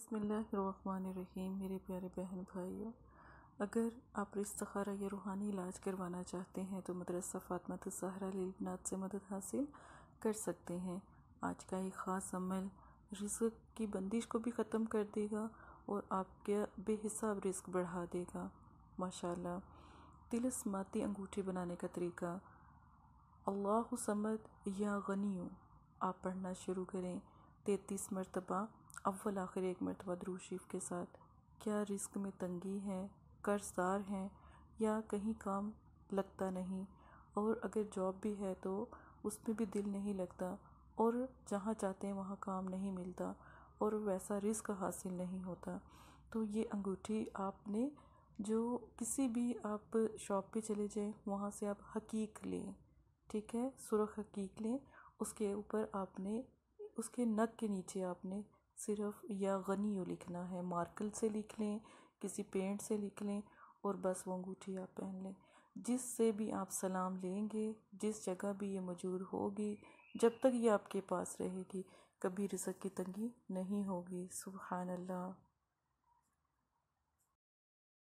बिस्मिल्लाहिर्रहमानिर्रहीम। मेरे प्यारे बहन भाइयों, अगर आप इस्तिखारा या रूहानी इलाज करवाना चाहते हैं तो मदरसा फ़ातिमातुज़ ज़हरा लिल-बनात से मदद हासिल कर सकते हैं। आज का एक ख़ास अमल रिज़्क़ की बंदिश को भी ख़त्म कर देगा और आपके बेहिसाब रिज़्क़ बढ़ा देगा माशाअल्लाह। तिलिस्माती अंगूठी बनाने का तरीका। अल्लाहु समद या गनियु आप पढ़ना शुरू करें 33 मरतबा, अव्वल आखिर एक मरतबा दुरूद शरीफ के साथ। क्या रिस्क में तंगी है, कर्जदार हैं या कहीं काम लगता नहीं, और अगर जॉब भी है तो उसमें भी दिल नहीं लगता और जहाँ चाहते हैं वहाँ काम नहीं मिलता और वैसा रिस्क हासिल नहीं होता, तो ये अंगूठी आपने जो किसी भी आप शॉप पे चले जाएं वहाँ से आप हकीक लें, ठीक है, सुरख हकीक लें। उसके ऊपर आपने उसके नग के नीचे आपने सिर्फ या गनियो लिखना है, मार्कर से लिख लें, किसी पेंट से लिख लें और बस वो अंगूठी आप पहन लें। जिससे भी आप सलाम लेंगे, जिस जगह भी ये मौजूद होगी, जब तक ये आपके पास रहेगी, कभी रिज़्क़ की तंगी नहीं होगी। सुभान अल्लाह।